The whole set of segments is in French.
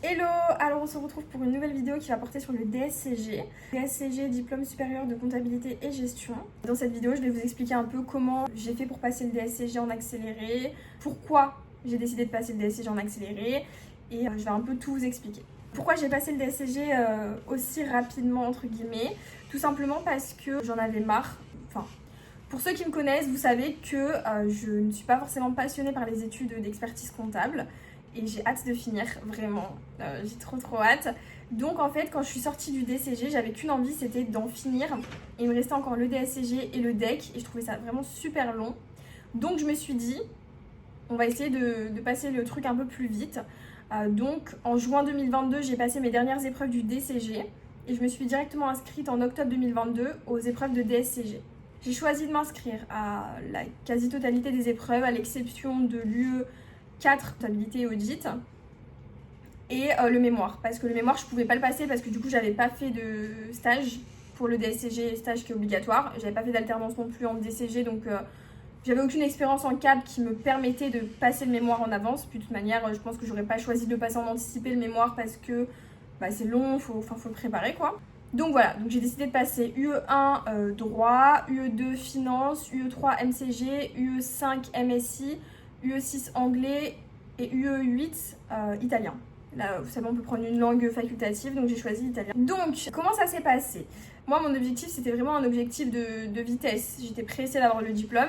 Hello, alors on se retrouve pour une nouvelle vidéo qui va porter sur le DSCG. DSCG, diplôme supérieur de comptabilité et gestion. Dans cette vidéo, je vais vous expliquer un peu comment j'ai fait pour passer le DSCG en accéléré, pourquoi j'ai décidé de passer le DSCG en accéléré, et je vais un peu tout vous expliquer. Pourquoi j'ai passé le DSCG aussi rapidement, entre guillemets? Tout simplement parce que j'en avais marre. Enfin, pour ceux qui me connaissent, vous savez que je ne suis pas forcément passionnée par les études d'expertise comptable. Et j'ai hâte de finir, vraiment, j'ai trop hâte. Donc en fait, quand je suis sortie du DSCG, j'avais qu'une envie, c'était d'en finir. Il me restait encore le DSCG et le DEC, et je trouvais ça vraiment super long. Donc je me suis dit, on va essayer de passer le truc un peu plus vite. Donc en juin 2022, j'ai passé mes dernières épreuves du DCG, et je me suis directement inscrite en octobre 2022 aux épreuves de DSCG. J'ai choisi de m'inscrire à la quasi-totalité des épreuves, à l'exception de l'UE 4, comptabilité et audit, et le mémoire, parce que le mémoire je pouvais pas le passer parce que du coup j'avais pas fait de stage pour le DSCG, stage qui est obligatoire, j'avais pas fait d'alternance non plus en DCG, donc j'avais aucune expérience en CAP qui me permettait de passer le mémoire en avance. Puis de toute manière je pense que j'aurais pas choisi de le passer en anticipé le mémoire parce que c'est long, faut le préparer quoi. Donc voilà, donc j'ai décidé de passer UE1 droit, UE2 finance, UE3 MCG, UE5 MSI, UE6 anglais et UE8 italien. Là, vous savez, on peut prendre une langue facultative, donc j'ai choisi l'italien. Donc, comment ça s'est passé? Moi, mon objectif, c'était vraiment un objectif de vitesse. J'étais pressée d'avoir le diplôme.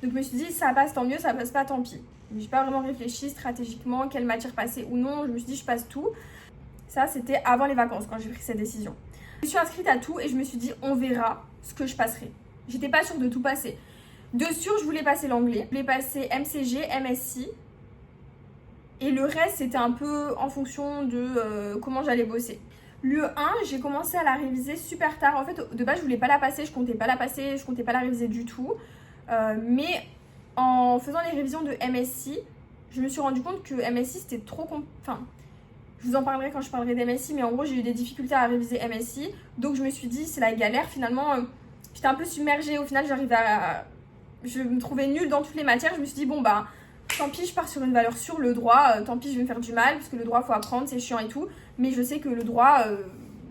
Donc, je me suis dit, ça passe, tant mieux, ça passe pas, tant pis. Je n'ai pas vraiment réfléchi stratégiquement, quelle matière passer ou non. Je me suis dit, je passe tout. Ça, c'était avant les vacances, quand j'ai pris cette décision. Je me suis inscrite à tout et je me suis dit, on verra ce que je passerai. J'étais pas sûre de tout passer. De sûr, je voulais passer l'anglais. Je voulais passer MCG, MSI. Et le reste, c'était un peu en fonction de comment j'allais bosser. L'UE1, j'ai commencé à la réviser super tard. En fait, de base, je voulais pas la passer. Je comptais pas la passer. Je comptais pas la réviser du tout. Mais en faisant les révisions de MSI, je me suis rendu compte que MSI, c'était trop... Enfin, je vous en parlerai quand je parlerai d'MSI. Mais en gros, j'ai eu des difficultés à réviser MSI. Donc, je me suis dit, c'est la galère. Finalement, j'étais un peu submergée. Au final, j'arrivais à... Je me trouvais nulle dans toutes les matières. Je me suis dit, bon, tant pis, je pars sur une valeur sûre, le droit. Tant pis, je vais me faire du mal, parce que le droit, il faut apprendre, c'est chiant et tout. Mais je sais que le droit,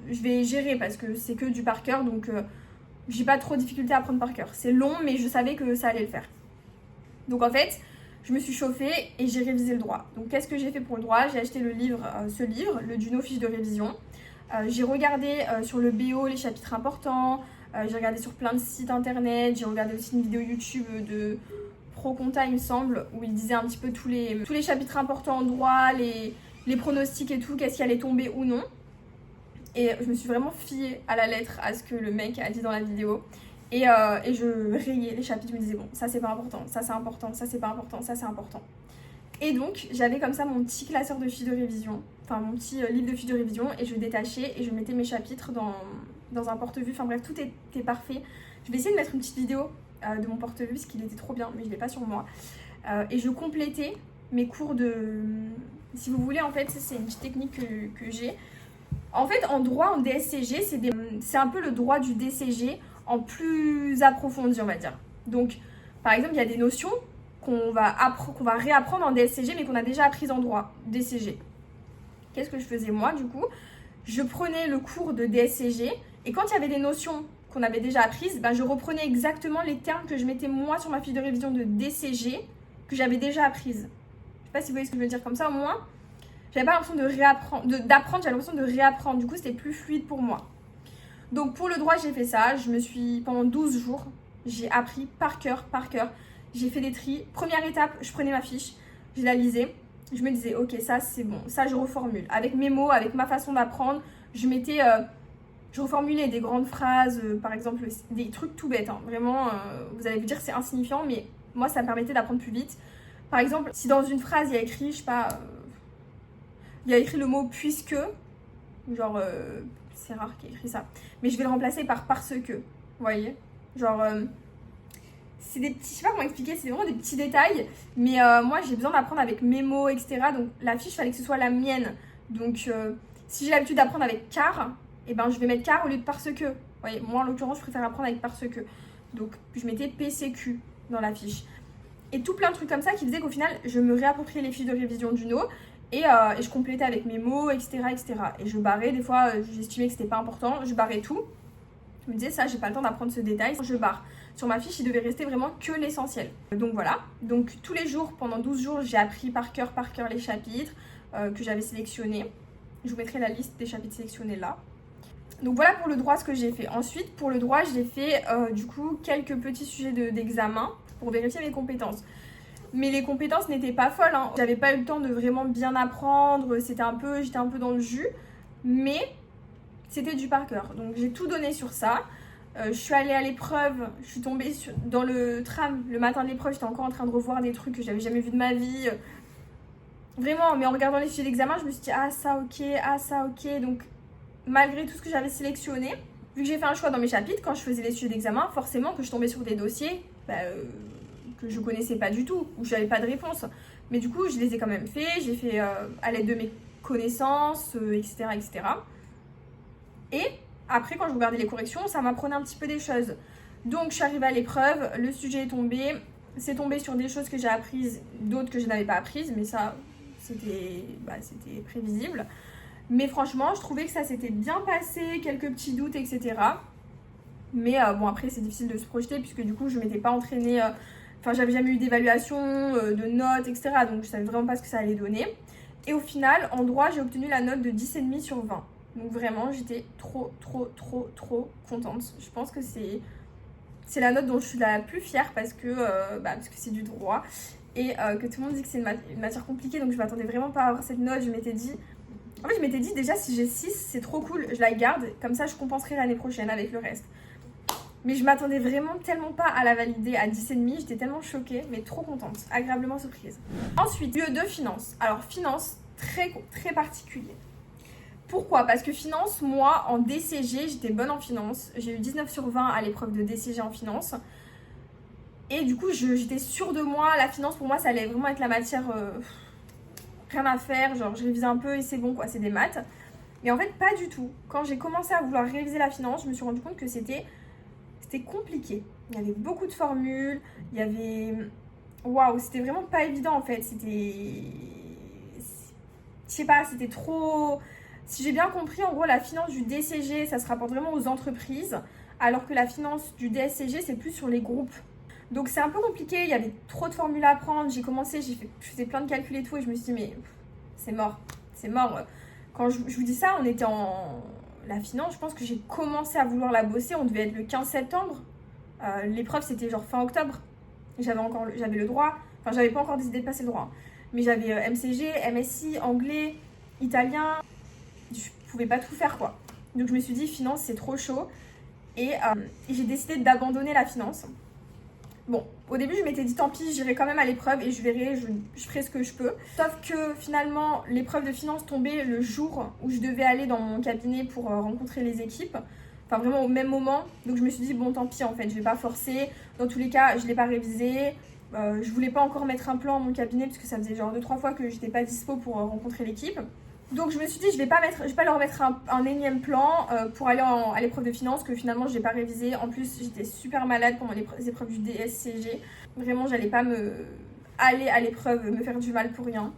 je vais gérer, parce que c'est que du par cœur. Donc, j'ai pas trop de difficulté à apprendre par cœur. C'est long, mais je savais que ça allait le faire. Donc, en fait, je me suis chauffée et j'ai révisé le droit. Donc, qu'est-ce que j'ai fait pour le droit? J'ai acheté le livre, le Juno fiche de révision. J'ai regardé sur le BO les chapitres importants. J'ai regardé sur plein de sites internet, j'ai regardé aussi une vidéo YouTube de ProConta, il me semble, où il disait un petit peu tous les chapitres importants en droit, les pronostics et tout, qu'est-ce qui allait tomber ou non. Et je me suis vraiment fiée à la lettre à ce que le mec a dit dans la vidéo. Et je rayais les chapitres, je me disais bon, ça c'est pas important, ça c'est important, ça c'est pas important, ça c'est important. Et donc, j'avais comme ça mon petit classeur de fiches de révision, enfin mon petit livre de fiches de révision, et je détachais et je mettais mes chapitres dans un porte-vue. Enfin bref, tout était parfait. Je vais essayer de mettre une petite vidéo de mon porte-vue parce qu'il était trop bien, mais je l'ai pas sur moi. Et je complétais mes cours de... Si vous voulez, en fait, c'est une petite technique que j'ai. En fait, en droit, en DSCG, c'est un peu le droit du DCG en plus approfondi, on va dire. Donc, par exemple, il y a des notions qu'on va réapprendre en DSCG, mais qu'on a déjà apprises en droit, DCG. Qu'est-ce que je faisais moi, du coup? Je prenais le cours de DSCG, et quand il y avait des notions qu'on avait déjà apprises, je reprenais exactement les termes que je mettais moi sur ma fiche de révision de DCG, que j'avais déjà apprises. Je sais pas si vous voyez ce que je veux dire, comme ça, au moins, j'avais pas l'impression d'apprendre, j'avais l'impression de réapprendre. Du coup, c'était plus fluide pour moi. Donc, pour le droit, j'ai fait ça. Pendant 12 jours, j'ai appris par cœur. J'ai fait des tris. Première étape, je prenais ma fiche, je la lisais. Je me disais, ok, ça c'est bon, ça je reformule. Avec mes mots, avec ma façon d'apprendre, je reformulais des grandes phrases, par exemple, des trucs tout bêtes. Hein. Vraiment, vous allez vous dire que c'est insignifiant, mais moi ça me permettait d'apprendre plus vite. Par exemple, si dans une phrase il y a écrit, je sais pas, il y a écrit le mot puisque, genre, c'est rare qu'il y ait écrit ça, mais je vais le remplacer par parce que, vous voyez, genre... c'est des petits, je sais pas comment expliquer, c'est vraiment des petits détails, mais moi j'ai besoin d'apprendre avec mes mots, etc. Donc la fiche, il fallait que ce soit la mienne. Donc si j'ai l'habitude d'apprendre avec car, je vais mettre car au lieu de parce que. Vous voyez, moi en l'occurrence, je préfère apprendre avec parce que. Donc je mettais PCQ dans la fiche. Et tout plein de trucs comme ça qui faisaient qu'au final, je me réappropriais les fiches de révision d'Uno et je complétais avec mes mots, etc., etc. Et je barrais, des fois, j'estimais que c'était pas important, je barrais tout. Je me disais, ça, j'ai pas le temps d'apprendre ce détail, je barre. Sur ma fiche, il devait rester vraiment que l'essentiel. Donc voilà, donc tous les jours, pendant 12 jours, j'ai appris par cœur les chapitres que j'avais sélectionnés. Je vous mettrai la liste des chapitres sélectionnés là. Donc voilà pour le droit ce que j'ai fait. Ensuite, pour le droit, j'ai fait du coup quelques petits sujets d'examen pour vérifier mes compétences. Mais les compétences n'étaient pas folles, hein. J'avais pas eu le temps de vraiment bien apprendre, j'étais un peu dans le jus, mais c'était du par cœur. Donc j'ai tout donné sur ça. Je suis allée à l'épreuve, je suis tombée dans le tram le matin de l'épreuve, j'étais encore en train de revoir des trucs que j'avais jamais vus de ma vie. Vraiment, mais en regardant les sujets d'examen, je me suis dit ah ça ok. Donc malgré tout ce que j'avais sélectionné, vu que j'ai fait un choix dans mes chapitres, quand je faisais les sujets d'examen, forcément que je tombais sur des dossiers que je connaissais pas du tout, où j'avais pas de réponse. Mais du coup, je les ai quand même fait, j'ai fait à l'aide de mes connaissances, etc., etc. Et après, quand je regardais les corrections, ça m'apprenait un petit peu des choses. Donc, je suis arrivée à l'épreuve, le sujet est tombé. C'est tombé sur des choses que j'ai apprises, d'autres que je n'avais pas apprises, mais ça, c'était prévisible. Mais franchement, je trouvais que ça s'était bien passé, quelques petits doutes, etc. Mais bon, après, c'est difficile de se projeter, puisque du coup, je ne m'étais pas entraînée... Enfin, j'avais jamais eu d'évaluation, de notes, etc. Donc, je savais vraiment pas ce que ça allait donner. Et au final, en droit, j'ai obtenu la note de 10,5 sur 20. Donc, vraiment, j'étais trop contente. Je pense que c'est la note dont je suis la plus fière parce que c'est du droit. Et que tout le monde dit que c'est une matière compliquée. Donc, je m'attendais vraiment pas à avoir cette note. Je m'étais dit déjà, si j'ai 6, c'est trop cool. Je la garde. Comme ça, je compenserai l'année prochaine avec le reste. Mais je m'attendais vraiment tellement pas à la valider à 10,5, j'étais tellement choquée, mais trop contente, agréablement surprise. Ensuite, lieu 2, finance. Alors, finance, très particulier. Pourquoi? Parce que finance, moi, en DCG, j'étais bonne en finance. J'ai eu 19 sur 20 à l'épreuve de DCG en finance. Et du coup, j'étais sûre de moi. La finance, pour moi, ça allait vraiment être la matière... rien à faire, genre je révisais un peu et c'est bon, quoi, c'est des maths. Mais en fait, pas du tout. Quand j'ai commencé à vouloir réviser la finance, je me suis rendu compte que c'était compliqué. Il y avait beaucoup de formules, il y avait... Waouh, c'était vraiment pas évident en fait. C'était... Je sais pas, c'était trop... Si j'ai bien compris, en gros, la finance du DCG, ça se rapporte vraiment aux entreprises, alors que la finance du DSCG, c'est plus sur les groupes. Donc c'est un peu compliqué, il y avait trop de formules à apprendre. J'ai commencé, je faisais plein de calculs et tout, et je me suis dit, mais c'est mort. Quand je vous dis ça, on était en... La finance, je pense que j'ai commencé à vouloir la bosser, on devait être le 15 septembre. L'épreuve, c'était genre fin octobre. J'avais le droit, enfin, j'avais pas encore décidé de passer le droit. Mais j'avais MCG, MSI, anglais, italien. Je pouvais pas tout faire, quoi. Donc je me suis dit, finance, c'est trop chaud. Et j'ai décidé d'abandonner la finance. Bon, au début, je m'étais dit, tant pis, j'irai quand même à l'épreuve et je verrai, je ferai ce que je peux. Sauf que finalement, l'épreuve de finance tombait le jour où je devais aller dans mon cabinet pour rencontrer les équipes. Enfin, vraiment au même moment. Donc, je me suis dit, bon, tant pis, en fait, je vais pas forcer. Dans tous les cas, je l'ai pas révisé. Je voulais pas encore mettre un plan à mon cabinet parce que ça faisait genre 2-3 fois que j'étais pas dispo pour rencontrer l'équipe. Donc je me suis dit, je vais pas leur mettre un énième plan pour aller à l'épreuve de finance que finalement je n'ai pas révisé. En plus, j'étais super malade pendant les épreuves du DSCG. Vraiment, j'allais pas aller à l'épreuve me faire du mal pour rien.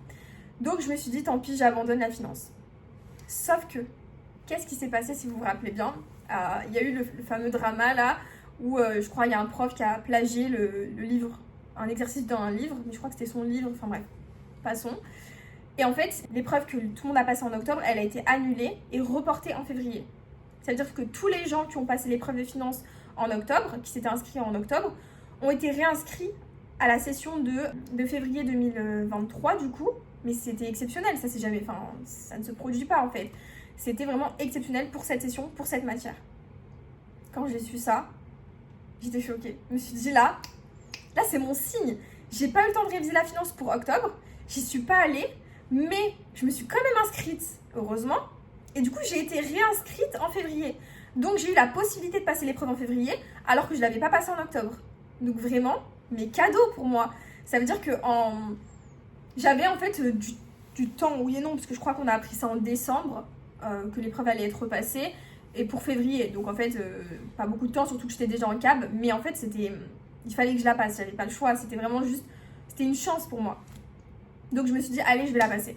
Donc je me suis dit, tant pis, j'abandonne la finance. Sauf que, qu'est-ce qui s'est passé si vous vous rappelez bien? Il y a eu le fameux drama là où je crois il y a un prof qui a plagié le livre, un exercice dans un livre, mais je crois que c'était son livre, enfin bref, passons. Et en fait, l'épreuve que tout le monde a passée en octobre, elle a été annulée et reportée en février. C'est-à-dire que tous les gens qui ont passé l'épreuve de finance en octobre, qui s'étaient inscrits en octobre, ont été réinscrits à la session de février 2023 du coup. Mais c'était exceptionnel, ça ne se produit pas en fait. C'était vraiment exceptionnel pour cette session, pour cette matière. Quand j'ai su ça, j'étais choquée. Je me suis dit là c'est mon signe. J'ai pas eu le temps de réviser la finance pour octobre, j'y suis pas allée. Mais je me suis quand même inscrite, heureusement. Et du coup, j'ai été réinscrite en février. Donc, j'ai eu la possibilité de passer l'épreuve en février, alors que je ne l'avais pas passée en octobre. Donc, vraiment, mais cadeau pour moi. Ça veut dire que j'avais en fait du temps, oui et non, parce que je crois qu'on a appris ça en décembre, que l'épreuve allait être repassée, et pour février. Donc, en fait, pas beaucoup de temps, surtout que j'étais déjà en cab. Mais en fait, il fallait que je la passe. J'avais pas le choix. C'était vraiment juste... C'était une chance pour moi. Donc je me suis dit, allez, je vais la passer.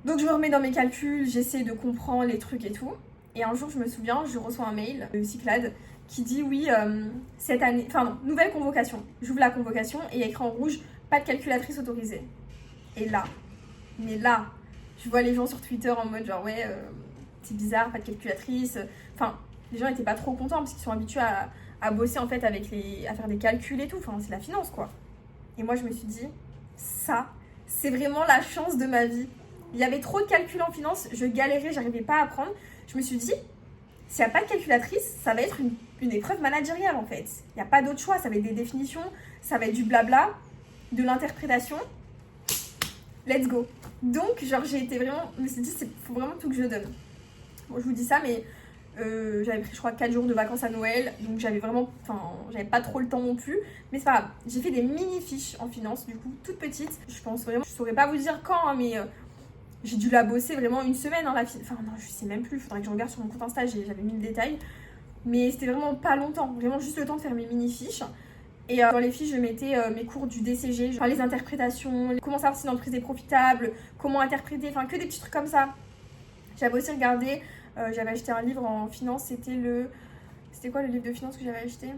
Donc je me remets dans mes calculs, j'essaie de comprendre les trucs et tout. Et un jour, je me souviens, je reçois un mail de Cyclades qui dit oui, cette année, enfin non, nouvelle convocation. J'ouvre la convocation et il y a écrit en rouge, pas de calculatrice autorisée. Et là, mais là, je vois les gens sur Twitter en mode genre ouais, c'est bizarre, pas de calculatrice. Enfin, les gens étaient pas trop contents parce qu'ils sont habitués à bosser en fait à faire des calculs et tout. Enfin, c'est la finance quoi. Et moi, je me suis dit, ça, c'est vraiment la chance de ma vie. Il y avait trop de calculs en finance, je galérais, j'arrivais pas à apprendre. Je me suis dit, s'il n'y a pas de calculatrice, ça va être une épreuve managériale en fait. Il n'y a pas d'autre choix, ça va être des définitions, ça va être du blabla, de l'interprétation. Let's go. Donc, genre, j'ai été vraiment, je me suis dit, il faut vraiment tout que je donne. Bon, je vous dis ça, mais j'avais pris, je crois, 4 jours de vacances à Noël, donc j'avais pas trop le temps non plus. Mais c'est pas grave, j'ai fait des mini-fiches en finance, du coup, toutes petites. Je pense vraiment, je saurais pas vous dire quand, hein, mais j'ai dû la bosser vraiment une semaine, hein, enfin non, je sais même plus, il faudrait que je regarde sur mon compte Insta, j'avais mis le détail. Mais c'était vraiment pas longtemps, vraiment juste le temps de faire mes mini-fiches. Et dans les fiches, je mettais mes cours du DCG, genre les interprétations, comment savoir si une entreprise est profitable, comment interpréter, enfin que des petits trucs comme ça. J'avais aussi regardé, j'avais acheté un livre en finance, c'était quoi le livre de finance que j'avais acheté?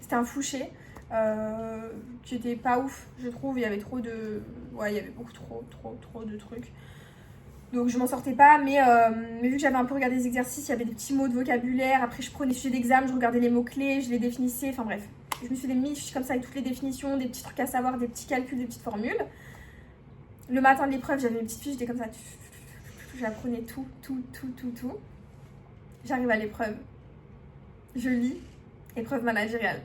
C'était un Fouché, qui était pas ouf, je trouve, il y avait il y avait beaucoup trop de trucs. Donc je m'en sortais pas, mais vu que j'avais un peu regardé les exercices, il y avait des petits mots de vocabulaire, après je prenais les sujets d'examen, je regardais les mots-clés, je les définissais, enfin bref. Je me suis fait des fiches comme ça avec toutes les définitions, des petits trucs à savoir, des petits calculs, des petites formules. Le matin de l'épreuve, j'avais une petite fiche, j'étais comme ça, j'apprenais tout. J'arrive à l'épreuve, je lis, épreuve managériale.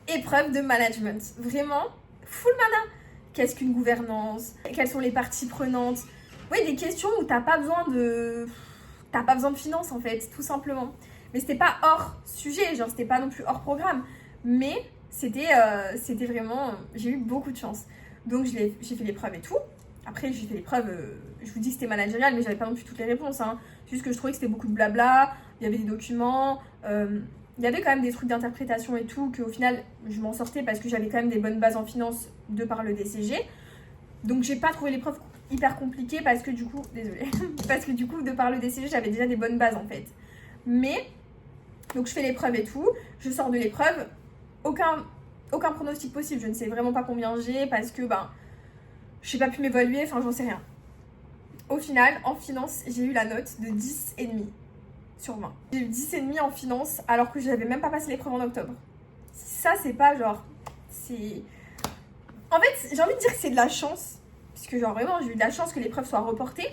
Épreuve de management, vraiment, full mana. Qu'est-ce qu'une gouvernance? Quelles sont les parties prenantes? Oui, des questions où t'as pas besoin de finance en fait, tout simplement. Mais c'était pas hors sujet, genre c'était pas non plus hors programme. Mais c'était vraiment, j'ai eu beaucoup de chance. Donc j'ai fait l'épreuve et tout. Après j'ai fait l'épreuve, je vous dis que c'était managérial, mais j'avais pas non plus toutes les réponses. Hein. Juste que je trouvais que c'était beaucoup de blabla, il y avait des documents, il y avait quand même des trucs d'interprétation et tout, qu'au final je m'en sortais parce que j'avais quand même des bonnes bases en finance de par le DCG. Donc j'ai pas trouvé l'épreuve hyper compliquée parce que du coup, parce que du coup de par le DCG j'avais déjà des bonnes bases en fait. Mais, donc je fais l'épreuve et tout, je sors de l'épreuve, aucun pronostic possible, je ne sais vraiment pas combien j'ai parce que je n'ai pas pu m'évaluer, enfin j'en sais rien. Au final, en finance, j'ai eu la note de 10,5 sur 20. J'ai eu 10,5 en finance alors que je n'avais même pas passé l'épreuve en octobre. Ça c'est pas genre, c'est... En fait, j'ai envie de dire que c'est de la chance, puisque genre vraiment j'ai eu de la chance que l'épreuve soit reportée.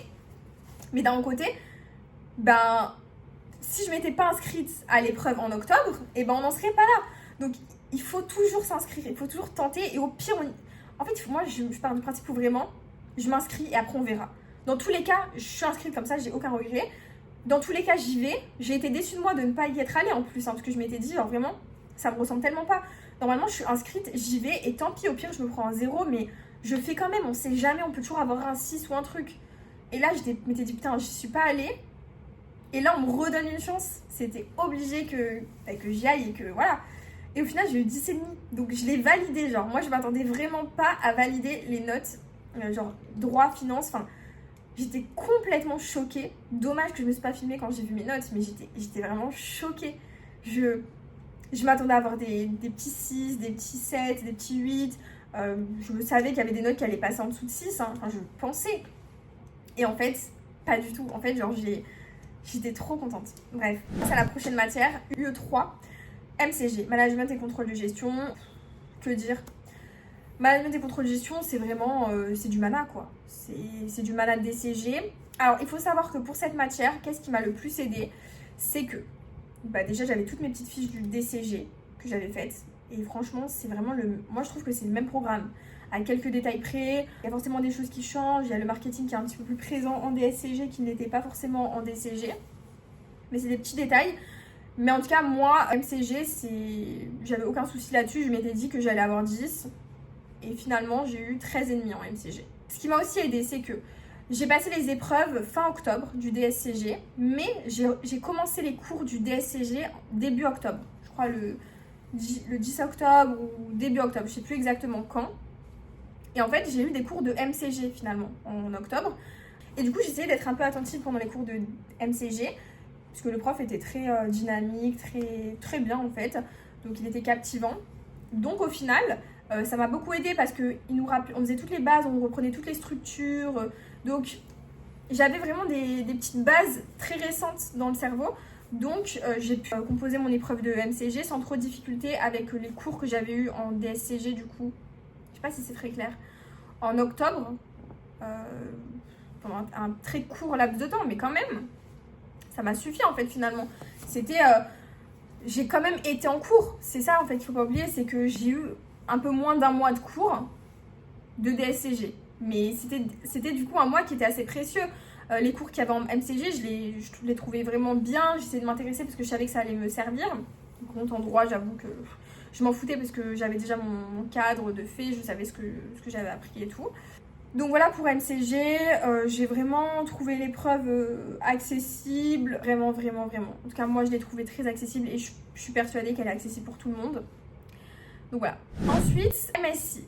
Mais d'un côté, si je m'étais pas inscrite à l'épreuve en octobre, on n'en serait pas là. Donc il faut toujours s'inscrire, il faut toujours tenter et au pire, en fait moi je pars du principe où vraiment je m'inscris et après on verra. Dans tous les cas, je suis inscrite comme ça, j'ai aucun regret. Dans tous les cas, j'y vais. J'ai été déçue de moi de ne pas y être allée en plus, hein, parce que je m'étais dit genre vraiment, ça me ressemble tellement pas. Normalement, je suis inscrite, j'y vais et tant pis, au pire, je me prends un 0, mais je fais quand même, on sait jamais, on peut toujours avoir un 6 ou un truc. Et là, je m'étais dit putain, je suis pas allée. Et là, on me redonne une chance. C'était obligé que j'y aille et que voilà. Et au final, j'ai eu 10,5. Donc, je l'ai validé. Genre, moi, je m'attendais vraiment pas à valider les notes, genre droit, finance. Enfin, j'étais complètement choquée. Dommage que je me suis pas filmée quand j'ai vu mes notes, mais j'étais vraiment choquée. Je m'attendais à avoir des petits 6, des petits 7, des petits 8. Je savais qu'il y avait des notes qui allaient passer en dessous de 6. Hein. Enfin, je pensais. Et en fait, pas du tout. En fait, genre, j'étais trop contente. Bref, c'est à la prochaine matière, UE3, MCG, Management et Contrôle de Gestion. Que dire? Management et Contrôle de Gestion, c'est vraiment, c'est du mana quoi. C'est du mana de DCG. Alors, il faut savoir que pour cette matière, qu'est-ce qui m'a le plus aidé? C'est que, déjà, j'avais toutes mes petites fiches du DCG que j'avais faites. Et franchement, c'est vraiment moi, je trouve que c'est le même programme. À quelques détails près, il y a forcément des choses qui changent, il y a le marketing qui est un petit peu plus présent en DSCG qui n'était pas forcément en DCG. Mais c'est des petits détails. Mais en tout cas, moi, MCG, j'avais aucun souci là-dessus. Je m'étais dit que j'allais avoir 10. Et finalement, j'ai eu 13,5 en MCG. Ce qui m'a aussi aidé, c'est que j'ai passé les épreuves fin octobre du DSCG. Mais j'ai commencé les cours du DSCG début octobre. Je crois le 10 octobre ou début octobre. Je ne sais plus exactement quand. Et en fait, j'ai eu des cours de MCG finalement en octobre. Et du coup, j'essayais d'être un peu attentive pendant les cours de MCG, parce que le prof était très dynamique, très bien en fait. Donc il était captivant. Donc au final, ça m'a beaucoup aidé parce qu'on on faisait toutes les bases, on reprenait toutes les structures. Donc j'avais vraiment des petites bases très récentes dans le cerveau. Donc j'ai pu composer mon épreuve de MCG sans trop de difficulté avec les cours que j'avais eu en DSCG du coup. Je sais pas si c'est très clair. En octobre, pendant un très court laps de temps, mais quand même, ça m'a suffi en fait finalement. C'était... j'ai quand même été en cours. C'est ça en fait qu'il faut pas oublier, c'est que j'ai eu un peu moins d'un mois de cours de DSCG. Mais c'était du coup un mois qui était assez précieux. Les cours qu'il y avait en MCG, je les trouvais vraiment bien. J'essayais de m'intéresser parce que je savais que ça allait me servir. Par contre, en droit, j'avoue que je m'en foutais parce que j'avais déjà mon cadre de fait. Je savais ce que j'avais appris et tout. Donc voilà pour MCG, j'ai vraiment trouvé l'épreuve accessible, vraiment. En tout cas, moi, je l'ai trouvée très accessible et je suis persuadée qu'elle est accessible pour tout le monde. Donc voilà. Ensuite, MSI.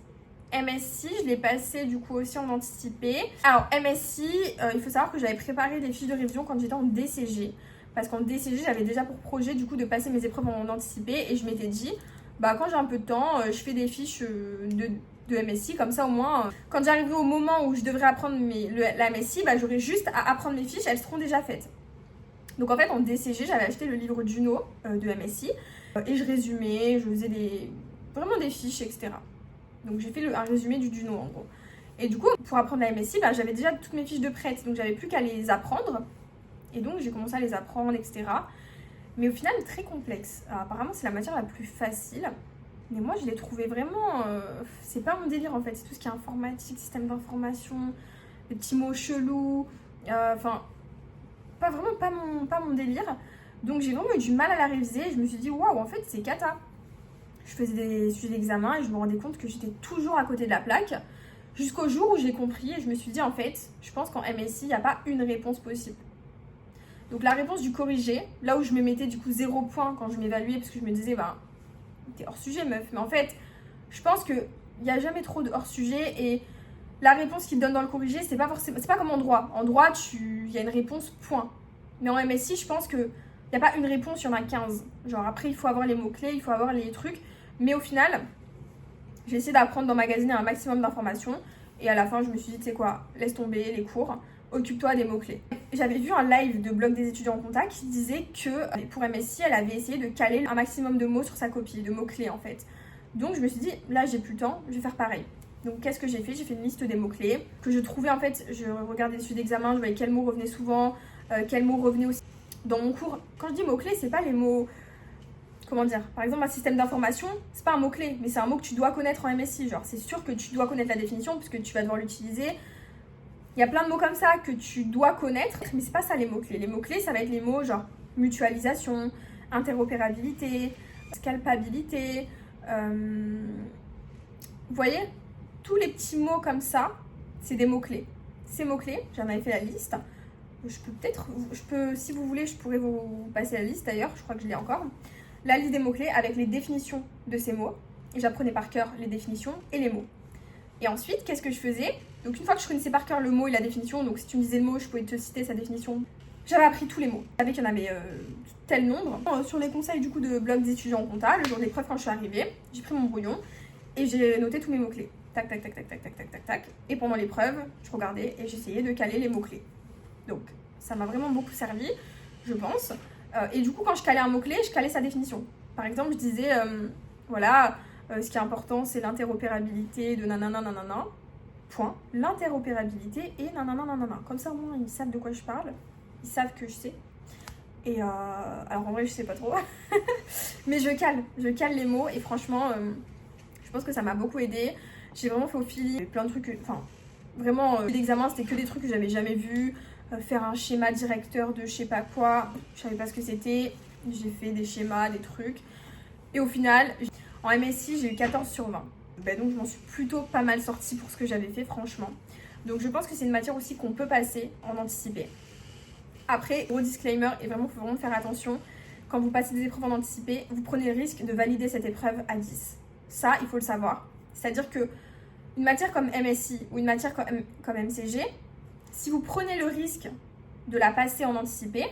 MSI, je l'ai passé du coup aussi en anticipé. Alors MSI, il faut savoir que j'avais préparé des fiches de révision quand j'étais en DCG. Parce qu'en DCG, j'avais déjà pour projet du coup de passer mes épreuves en anticipé. Et je m'étais dit, bah quand j'ai un peu de temps, je fais des fiches de MSI. Comme ça au moins, quand j'arriverai au moment où je devrais apprendre la MSI, bah, j'aurai juste à apprendre mes fiches, elles seront déjà faites. Donc en fait en DCG, j'avais acheté le livre Juno de MSI. Et je résumais, je faisais vraiment des fiches, etc. Donc j'ai fait un résumé du Juno en gros. Et du coup, pour apprendre la MSI, bah, j'avais déjà toutes mes fiches de prêtes, donc j'avais plus qu'à les apprendre. Et donc j'ai commencé à les apprendre, etc. Mais au final, très complexe. Alors, apparemment, c'est la matière la plus facile. Mais moi, je l'ai trouvé vraiment... c'est pas mon délire en fait, c'est tout ce qui est informatique, système d'information, les petits mots chelous. Enfin, pas mon délire. Donc j'ai vraiment eu du mal à la réviser. Et je me suis dit, waouh, en fait, c'est cata. Je faisais des sujets d'examen et je me rendais compte que j'étais toujours à côté de la plaque. Jusqu'au jour où j'ai compris et je me suis dit, en fait, je pense qu'en MSI, il n'y a pas une réponse possible. Donc la réponse du corrigé, là où je me mettais du coup 0 point quand je m'évaluais, parce que je me disais, bah, t'es hors sujet, meuf. Mais en fait, je pense qu'il n'y a jamais trop de hors sujet et la réponse qu'ils te donnent dans le corrigé, c'est pas comme en droit. En droit, il y a une réponse, point. Mais en MSI, je pense qu'il n'y a pas une réponse, il y en a 15. Genre après, il faut avoir les mots-clés, il faut avoir les trucs. Mais au final, j'ai essayé d'apprendre, d'emmagasiner un maximum d'informations. Et à la fin, je me suis dit, tu sais quoi, laisse tomber les cours, occupe-toi des mots-clés. J'avais vu un live de blog des étudiants en contact qui disait que pour MSI, elle avait essayé de caler un maximum de mots sur sa copie, de mots-clés en fait. Donc je me suis dit, là j'ai plus le temps, je vais faire pareil. Donc qu'est-ce que j'ai fait? J'ai fait une liste des mots-clés que je trouvais en fait, je regardais les sujets d'examen, je voyais quels mots revenaient souvent, quels mots revenaient aussi. Dans mon cours, quand je dis mots-clés, c'est pas les mots... Comment dire? Par exemple, un système d'information, c'est pas un mot-clé, mais c'est un mot que tu dois connaître en MSI. Genre, c'est sûr que tu dois connaître la définition puisque tu vas devoir l'utiliser. Il y a plein de mots comme ça que tu dois connaître, mais c'est pas ça les mots-clés. Les mots-clés, ça va être les mots genre mutualisation, interopérabilité, scalpabilité. Vous voyez? Tous les petits mots comme ça, c'est des mots-clés. Ces mots-clés, j'en avais fait la liste. Si vous voulez, je pourrais vous passer la liste d'ailleurs, je crois que je l'ai encore. La liste des mots-clés avec les définitions de ces mots. Et j'apprenais par cœur les définitions et les mots. Et ensuite, qu'est-ce que je faisais? Donc une fois que je connaissais par cœur le mot et la définition, donc si tu me disais le mot, je pouvais te citer sa définition. J'avais appris tous les mots. Je savais qu'il y en avait tel nombre. Sur les conseils du coup de blog des étudiants en compta, le jour des preuves quand je suis arrivée, j'ai pris mon brouillon et j'ai noté tous mes mots-clés. Tac, tac, tac, tac, tac, tac, tac, tac, tac. Et pendant l'épreuve, je regardais et j'essayais de caler les mots-clés. Donc ça m'a vraiment beaucoup servi, je pense. Et du coup, quand je calais un mot-clé, je calais sa définition. Par exemple, je disais, voilà, ce qui est important, c'est l'interopérabilité de nanana, nanana. Point. L'interopérabilité et nanana, nanana. Comme ça, au moins, ils savent de quoi je parle. Ils savent que je sais. Et alors, en vrai, je sais pas trop. Mais je cale les mots. Et franchement, je pense que ça m'a beaucoup aidé. J'ai vraiment fait au feeling plein de trucs. Enfin, vraiment, l'examen, c'était que des trucs que j'avais jamais vus. Faire un schéma directeur de je sais pas quoi. Je savais pas ce que c'était. J'ai fait des schémas, des trucs. Et au final, en MSI, j'ai eu 14 sur 20. Ben donc, je m'en suis plutôt pas mal sortie pour ce que j'avais fait, franchement. Donc, je pense que c'est une matière aussi qu'on peut passer en anticipé. Après, gros disclaimer, et vraiment, il faut vraiment faire attention. Quand vous passez des épreuves en anticipé, vous prenez le risque de valider cette épreuve à 10. Ça, il faut le savoir. C'est-à-dire que une matière comme MSI ou une matière comme MCG, si vous prenez le risque de la passer en anticipé,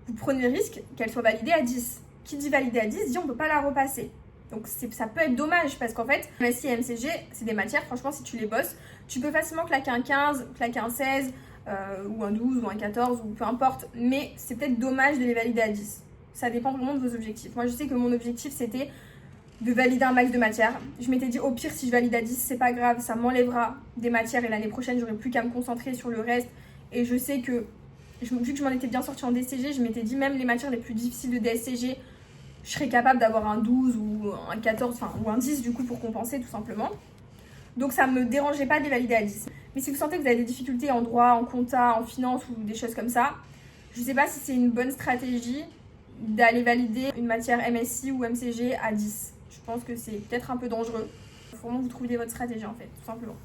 vous prenez le risque qu'elle soit validée à 10. Qui dit validée à 10 dit on ne peut pas la repasser. Donc ça peut être dommage parce qu'en fait, MSI et MCG, c'est des matières, franchement, si tu les bosses, tu peux facilement claquer un 15, claquer un 16, ou un 12, ou un 14, ou peu importe, mais c'est peut-être dommage de les valider à 10. Ça dépend vraiment de vos objectifs. Moi, je sais que mon objectif, c'était de valider un max de matières. Je m'étais dit, au pire, si je valide à 10, c'est pas grave, ça m'enlèvera des matières et l'année prochaine, j'aurai plus qu'à me concentrer sur le reste. Et je sais que, vu que je m'en étais bien sortie en DSCG, je m'étais dit, même les matières les plus difficiles de DSCG, je serais capable d'avoir un 12 ou un 14, enfin, ou un 10 du coup pour compenser tout simplement. Donc ça me dérangeait pas de les valider à 10. Mais si vous sentez que vous avez des difficultés en droit, en compta, en finance ou des choses comme ça, je sais pas si c'est une bonne stratégie d'aller valider une matière MSI ou MCG à 10. Je pense que c'est peut-être un peu dangereux. Il faut vraiment que vous trouviez votre stratégie en fait, tout simplement.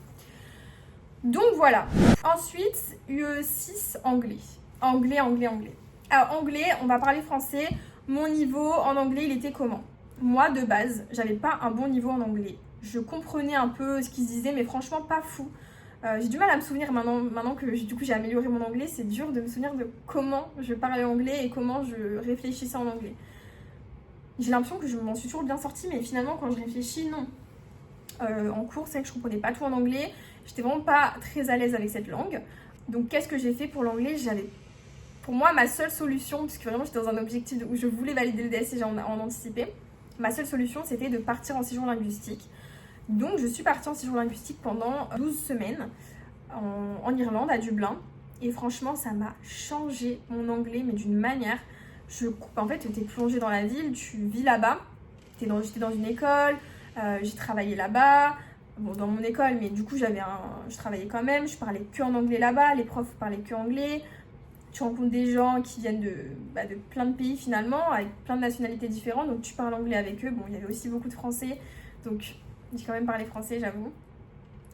Donc voilà. Ensuite, UE6 anglais. Anglais. Alors anglais, on va parler français. Mon niveau en anglais, il était comment? Moi, de base, j'avais pas un bon niveau en anglais. Je comprenais un peu ce qu'ils disaient, mais franchement, pas fou. J'ai du mal à me souvenir maintenant que du coup j'ai amélioré mon anglais. C'est dur de me souvenir de comment je parlais anglais et comment je réfléchissais en anglais. J'ai l'impression que je m'en suis toujours bien sortie, mais finalement, quand je réfléchis, non. En cours, c'est vrai que je comprenais pas tout en anglais. J'étais vraiment pas très à l'aise avec cette langue. Donc, qu'est-ce que j'ai fait pour l'anglais? Pour moi, ma seule solution, puisque vraiment j'étais dans un objectif où je voulais valider le DSCG en anticipé, ma seule solution c'était de partir en séjour linguistique. Donc je suis partie en séjour linguistique pendant 12 semaines en Irlande, à Dublin. Et franchement, ça m'a changé mon anglais, mais d'une manière. En fait, tu es plongée dans la ville, tu vis là-bas. J'étais dans une école, j'ai travaillé là-bas. Bon, dans mon école, mais du coup, je travaillais quand même. Je parlais que en anglais là-bas, les profs parlaient que anglais. Tu rencontres des gens qui viennent de plein de pays finalement, avec plein de nationalités différentes, donc tu parles anglais avec eux. Bon, il y avait aussi beaucoup de français, donc j'ai quand même parlé français, j'avoue.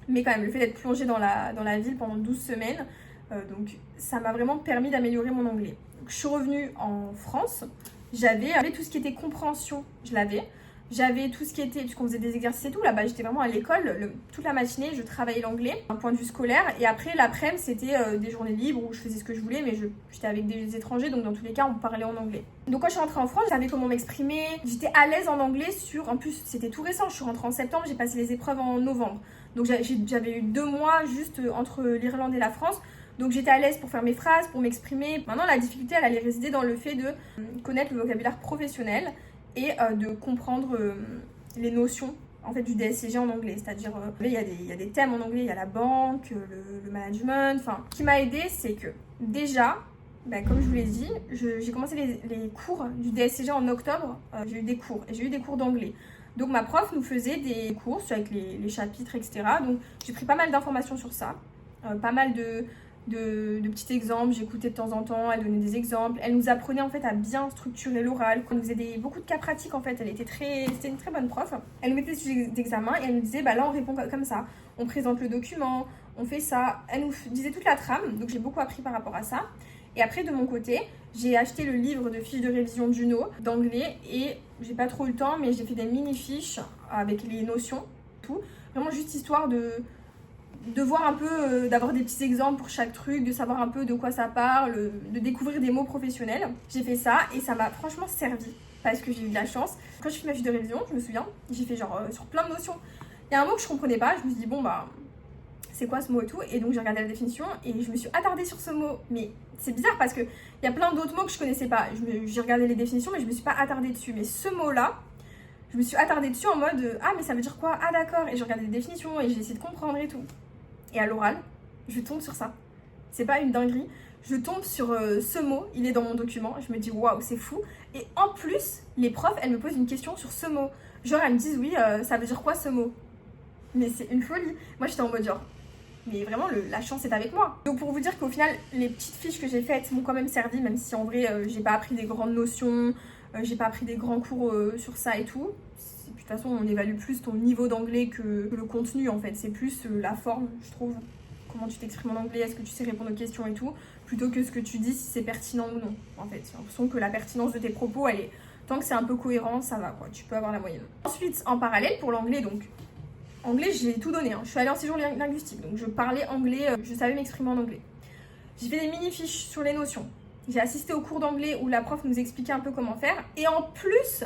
Mais quand même, le fait d'être plongée dans la ville pendant 12 semaines, donc ça m'a vraiment permis d'améliorer mon anglais. Donc, je suis revenue en France, j'avais tout ce qui était compréhension, je l'avais. J'avais tout ce qui était, puisqu'on faisait des exercices et tout, là-bas j'étais vraiment à l'école, toute la matinée je travaillais l'anglais, d'un point de vue scolaire, et après l'après-midi c'était des journées libres où je faisais ce que je voulais, mais j'étais avec des étrangers, donc dans tous les cas on parlait en anglais. Donc quand je suis rentrée en France, je savais comment m'exprimer, j'étais à l'aise en anglais en plus c'était tout récent, je suis rentrée en septembre, j'ai passé les épreuves en novembre. Donc j'avais eu 2 mois juste entre l'Irlande et la France, donc j'étais à l'aise pour faire mes phrases, pour m'exprimer. Maintenant la difficulté elle allait résider dans le fait de connaître le vocabulaire professionnel, et de comprendre les notions en fait du DSCG en anglais, c'est-à-dire il y a des thèmes en anglais, il y a la banque, le management, enfin ce qui m'a aidé c'est que déjà comme je vous l'ai dit, j'ai commencé les cours du DSCG en octobre, j'ai eu des cours d'anglais. Donc ma prof nous faisait des cours avec les chapitres, etc. Donc j'ai pris pas mal d'informations sur ça, pas mal de petits exemples, j'écoutais de temps en temps, elle donnait des exemples, elle nous apprenait en fait à bien structurer l'oral, elle nous faisait beaucoup de cas pratiques en fait, c'était une très bonne prof. Elle nous mettait des sujets d'examen et elle nous disait là on répond comme ça, on présente le document, on fait ça, elle nous disait toute la trame, donc j'ai beaucoup appris par rapport à ça. Et après de mon côté, j'ai acheté le livre de fiches de révision d'Uno d'anglais et j'ai pas trop eu le temps mais j'ai fait des mini fiches avec les notions, tout, vraiment juste histoire de voir un peu, d'avoir des petits exemples pour chaque truc, de savoir un peu de quoi ça parle, de découvrir des mots professionnels. J'ai fait ça et ça m'a franchement servi parce que j'ai eu de la chance. Quand je fais ma fiche de révision, je me souviens, j'ai fait genre sur plein de notions. Il y a un mot que je comprenais pas, je me suis dit bon c'est quoi ce mot et tout, et donc j'ai regardé la définition et je me suis attardée sur ce mot. Mais c'est bizarre parce que il y a plein d'autres mots que je connaissais pas. J'ai regardé les définitions mais je me suis pas attardée dessus. Mais ce mot-là, je me suis attardée dessus en mode ah mais ça veut dire quoi? Ah d'accord, et j'ai regardé les définitions et j'ai essayé de comprendre et tout. Et à l'oral, je tombe sur ça. C'est pas une dinguerie. Je tombe sur ce mot, il est dans mon document. Je me dis waouh, c'est fou. Et en plus, les profs, elles me posent une question sur ce mot. Genre, elles me disent oui, ça veut dire quoi ce mot? Mais c'est une folie. Moi, j'étais en mode genre, mais vraiment, la chance est avec moi. Donc, pour vous dire qu'au final, les petites fiches que j'ai faites m'ont quand même servi, même si en vrai, j'ai pas appris des grandes notions, j'ai pas appris des grands cours sur ça et tout. De toute façon, on évalue plus ton niveau d'anglais que le contenu en fait. C'est plus la forme, je trouve. Comment tu t'exprimes en anglais, est-ce que tu sais répondre aux questions et tout, plutôt que ce que tu dis, si c'est pertinent ou non. En fait, j'ai l'impression que la pertinence de tes propos, elle est... Tant que c'est un peu cohérent, ça va quoi, tu peux avoir la moyenne. Ensuite, en parallèle, pour l'anglais, donc... Anglais, j'ai tout donné, hein. Je suis allée en séjour linguistique, donc je parlais anglais, je savais m'exprimer en anglais. J'ai fait des mini-fiches sur les notions. J'ai assisté au cours d'anglais où la prof nous expliquait un peu comment faire. Et en plus,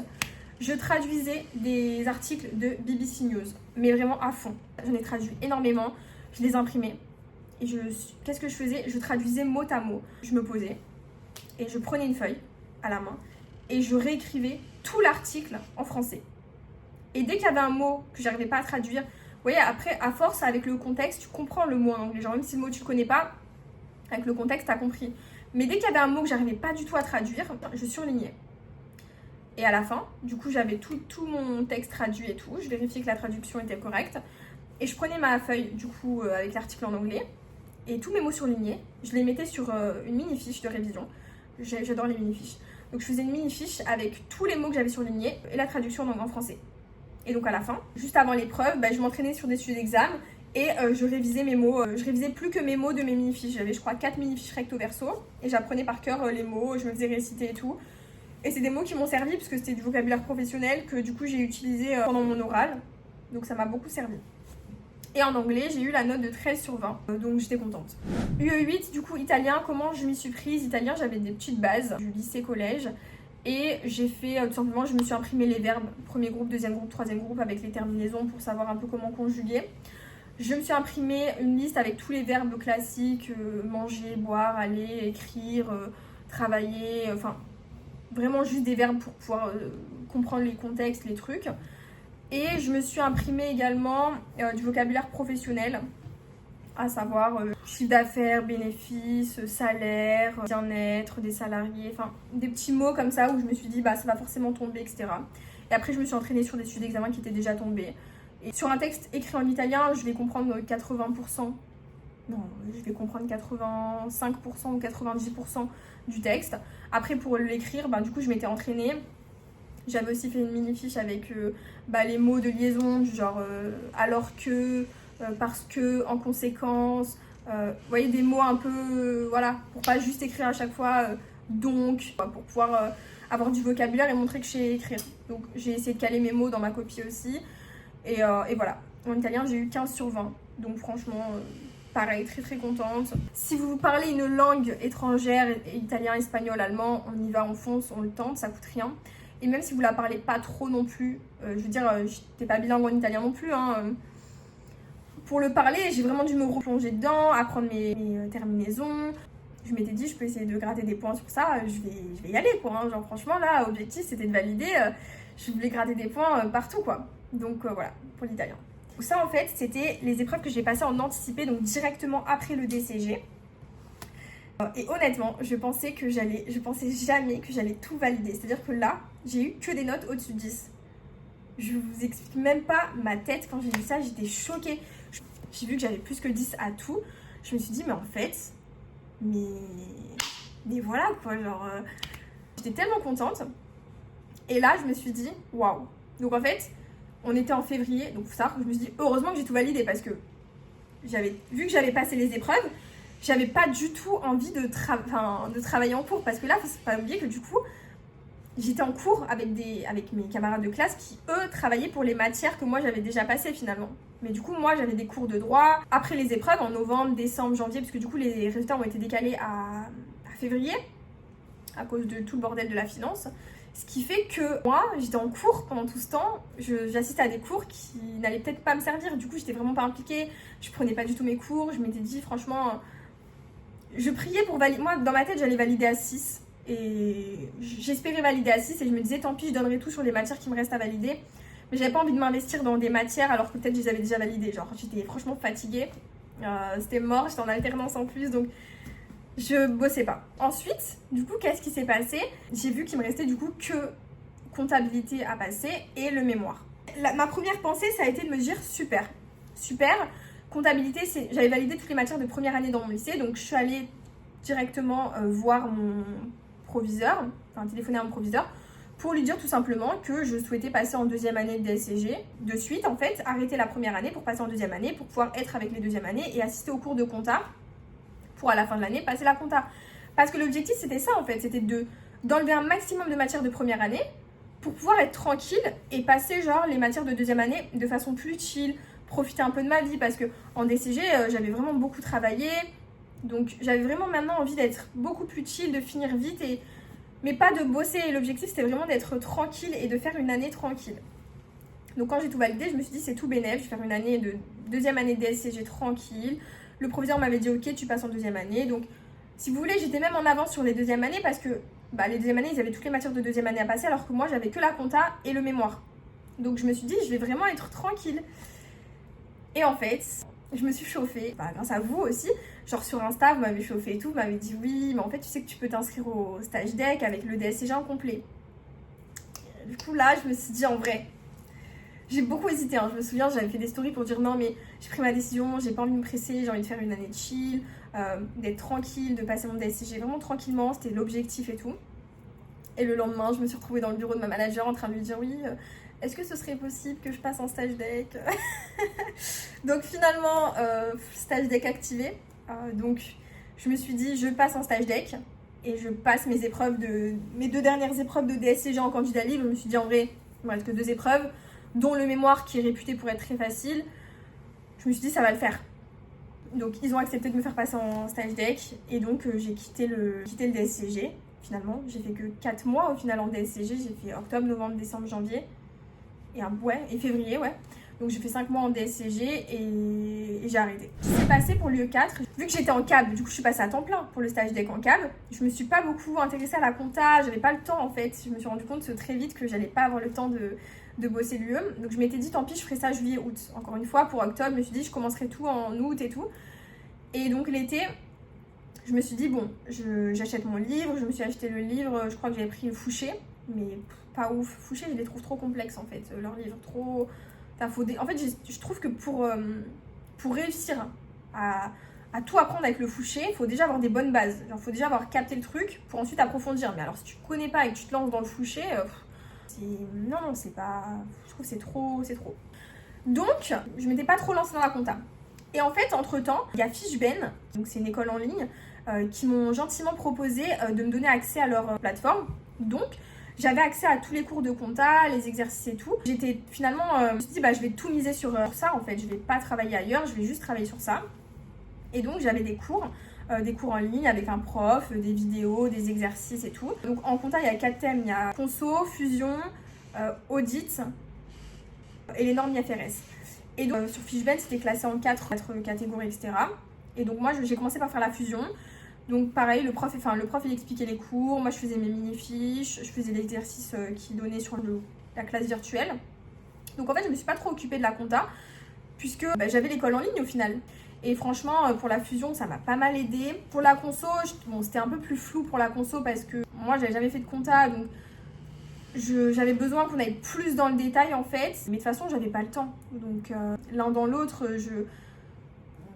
je traduisais des articles de BBC News, mais vraiment à fond. J'en ai traduit énormément, je les imprimais. Et qu'est-ce que je faisais? Je traduisais mot à mot. Je me posais et je prenais une feuille à la main et je réécrivais tout l'article en français. Et dès qu'il y avait un mot que j'arrivais pas à traduire, vous voyez, après, à force, avec le contexte, tu comprends le mot en anglais. Genre, même si le mot tu le connais pas, avec le contexte, tu as compris. Mais dès qu'il y avait un mot que j'arrivais pas du tout à traduire, je surlignais. Et à la fin, du coup, j'avais tout mon texte traduit et tout. Je vérifiais que la traduction était correcte. Et je prenais ma feuille, du coup, avec l'article en anglais. Et tous mes mots surlignés, je les mettais sur une mini-fiche de révision. J'adore les mini-fiches. Donc, je faisais une mini-fiche avec tous les mots que j'avais surlignés et la traduction en français. Et donc, à la fin, juste avant l'épreuve, je m'entraînais sur des sujets d'examen. Et je révisais mes mots, je révisais plus que mes mots de mes mini-fiches. J'avais, je crois, 4 mini-fiches recto verso. Et j'apprenais par cœur les mots, je me faisais réciter et tout. Et c'est des mots qui m'ont servi parce que c'était du vocabulaire professionnel que du coup j'ai utilisé pendant mon oral. Donc ça m'a beaucoup servi. Et en anglais, j'ai eu la note de 13 sur 20. Donc j'étais contente. UE8, du coup, italien, comment je m'y suis prise? Italien, j'avais des petites bases du lycée-collège. Et j'ai fait, tout simplement, je me suis imprimé les verbes. Premier groupe, deuxième groupe, troisième groupe avec les terminaisons pour savoir un peu comment conjuguer. Je me suis imprimé une liste avec tous les verbes classiques, manger, boire, aller, écrire, travailler, enfin vraiment juste des verbes pour pouvoir comprendre les contextes, les trucs. Et je me suis imprimé également du vocabulaire professionnel, à savoir chiffre d'affaires, bénéfices, salaire, bien-être des salariés, enfin des petits mots comme ça où je me suis dit ça va forcément tomber, etc. Et après je me suis entraînée sur des sujets d'examen qui étaient déjà tombés. Et sur un texte écrit en italien, je vais comprendre 80%, non, je vais comprendre 85% ou 90% du texte. Après, pour l'écrire, du coup, je m'étais entraînée. J'avais aussi fait une mini-fiche avec les mots de liaison, du genre alors que, parce que, en conséquence. Vous voyez, des mots un peu, voilà, pour pas juste écrire à chaque fois donc, pour pouvoir avoir du vocabulaire et montrer que je sais écrire. Donc, j'ai essayé de caler mes mots dans ma copie aussi. Et voilà, en italien j'ai eu 15 sur 20, donc franchement pareil, très très contente. Si vous parlez une langue étrangère, italien, espagnol, allemand, on y va, on fonce, on le tente, ça coûte rien. Et même si vous la parlez pas trop non plus, je veux dire, j'étais pas bilingue en italien non plus, pour le parler j'ai vraiment dû me replonger dedans, apprendre mes terminaisons. Je m'étais dit je peux essayer de gratter des points sur ça, je vais y aller quoi, genre franchement là, objectif c'était de valider, je voulais gratter des points partout quoi. Donc voilà, pour l'italien. Ça en fait, c'était les épreuves que j'ai passées en anticipé, donc directement après le DCG. Et honnêtement, je pensais jamais que j'allais tout valider. C'est-à-dire que là, j'ai eu que des notes au-dessus de 10. Je vous explique même pas ma tête quand j'ai vu ça, j'étais choquée. J'ai vu que j'avais plus que 10 à tout. Je me suis dit, mais en fait, mais voilà quoi, genre... j'étais tellement contente. Et là, je me suis dit, waouh. Donc en fait... on était en février, donc faut savoir que je me suis dit heureusement que j'ai tout validé parce que vu que j'avais passé les épreuves, j'avais pas du tout envie de travailler en cours parce que là, faut pas oublier que du coup, j'étais en cours avec mes camarades de classe qui eux travaillaient pour les matières que moi j'avais déjà passées finalement. Mais du coup, moi j'avais des cours de droit après les épreuves en novembre, décembre, janvier, parce que du coup les résultats ont été décalés à février à cause de tout le bordel de la finance. Ce qui fait que moi, j'étais en cours pendant tout ce temps, j'assistais à des cours qui n'allaient peut-être pas me servir. Du coup, j'étais vraiment pas impliquée, je prenais pas du tout mes cours, je m'étais dit franchement, je priais pour valider. Moi, dans ma tête, j'allais valider à 6 et j'espérais valider à 6 et je me disais tant pis, je donnerai tout sur les matières qui me restent à valider. Mais j'avais pas envie de m'investir dans des matières alors que peut-être je les avais déjà validées. Genre, j'étais franchement fatiguée, c'était mort, j'étais en alternance en plus, donc... je bossais pas. Ensuite, du coup, qu'est-ce qui s'est passé? J'ai vu qu'il me restait du coup que comptabilité à passer et le mémoire. Ma première pensée, ça a été de me dire super. Comptabilité, j'avais validé toutes les matières de première année dans mon lycée, donc je suis allée directement voir mon proviseur, enfin téléphoner à mon proviseur, pour lui dire tout simplement que je souhaitais passer en deuxième année de DSCG, de suite en fait, arrêter la première année pour passer en deuxième année, pour pouvoir être avec les deuxièmes années et assister aux cours de compta, pour à la fin de l'année passer la compta. Parce que l'objectif c'était ça en fait, c'était d'enlever un maximum de matières de première année pour pouvoir être tranquille et passer genre les matières de deuxième année de façon plus chill, profiter un peu de ma vie parce que en DCG j'avais vraiment beaucoup travaillé, Donc j'avais vraiment maintenant envie d'être beaucoup plus chill, de finir vite, mais pas de bosser. L'objectif c'était vraiment d'être tranquille et de faire une année tranquille. Donc quand j'ai tout validé, je me suis dit c'est tout bénef, je vais faire une année de deuxième année de DSCG tranquille. Le proviseur m'avait dit ok, tu passes en deuxième année. Donc si vous voulez, j'étais même en avance sur les deuxièmes années parce que les deuxièmes années, ils avaient toutes les matières de deuxième année à passer alors que moi j'avais que la compta et le mémoire. Donc je me suis dit je vais vraiment être tranquille. Et en fait, je me suis chauffée, grâce à vous aussi. Genre sur Insta, vous m'avez chauffé et tout, vous m'avez dit oui, mais en fait tu sais que tu peux t'inscrire au stage deck avec le DSCG en complet. Du coup là, je me suis dit en vrai, j'ai beaucoup hésité, hein. Je me souviens, j'avais fait des stories pour dire non mais j'ai pris ma décision, j'ai pas envie de me presser, j'ai envie de faire une année de chill, d'être tranquille, de passer mon DSCG vraiment tranquillement, c'était l'objectif et tout. Et le lendemain, je me suis retrouvée dans le bureau de ma manager en train de lui dire oui, est-ce que ce serait possible que je passe en stage deck? Donc finalement, stage deck activé. Donc je me suis dit je passe en stage deck et je passe mes 2 dernières épreuves de DSCG en candidat libre. Je me suis dit en vrai, il me reste que 2 épreuves, dont le mémoire qui est réputé pour être très facile. Je me suis dit ça va le faire. Donc ils ont accepté de me faire passer en stage deck et donc j'ai quitté le DSCG. Finalement, j'ai fait que 4 mois au final en DSCG. J'ai fait octobre, novembre, décembre, janvier et février, ouais. Donc j'ai fait 5 mois en DSCG et j'ai arrêté. C'est passé pour l'UE4. Vu que j'étais en CAB, du coup je suis passée à temps plein pour le stage deck en CAB. Je me suis pas beaucoup intéressée à la compta, j'avais pas le temps en fait. Je me suis rendu compte très vite que j'allais pas avoir le temps de bosser l'UE. Donc je m'étais dit tant pis, je ferai ça juillet-août. Encore une fois, pour octobre, je me suis dit je commencerai tout en août et tout. Et donc l'été, je me suis dit bon, j'achète mon livre. Je me suis acheté le livre, je crois que j'avais pris Fouché, mais pas ouf. Fouché, je les trouve trop complexes en fait, leurs livres, trop... En fait, je trouve que pour réussir à tout apprendre avec le Fouché, il faut déjà avoir des bonnes bases. Il faut déjà avoir capté le truc pour ensuite approfondir. Mais alors, si tu connais pas et que tu te lances dans le Fouché, non, c'est pas... Je trouve que c'est trop. Donc, je m'étais pas trop lancée dans la compta. Et en fait, entre-temps, il y a Fishben, donc c'est une école en ligne, qui m'ont gentiment proposé de me donner accès à leur plateforme. Donc, j'avais accès à tous les cours de compta, les exercices et tout. J'étais finalement, je me suis dit, je vais tout miser sur ça en fait. Je vais pas travailler ailleurs, je vais juste travailler sur ça. Et donc, j'avais des cours en ligne avec un prof, des vidéos, des exercices et tout. Donc, en compta, il y a 4 thèmes. Il y a conso, fusion, audit et les normes IFRS. Et donc, sur Fishben, c'était classé en 4 catégories, etc. Et donc, moi, j'ai commencé par faire la fusion. Donc pareil, le prof il expliquait les cours, moi je faisais mes mini-fiches, je faisais l'exercice qu'il donnait sur la classe virtuelle. Donc en fait je me suis pas trop occupée de la compta puisque j'avais l'école en ligne au final. Et franchement pour la fusion ça m'a pas mal aidé. Pour la conso, c'était un peu plus flou pour la conso parce que moi j'avais jamais fait de compta donc j'avais besoin qu'on aille plus dans le détail en fait. Mais de toute façon j'avais pas le temps. Donc l'un dans l'autre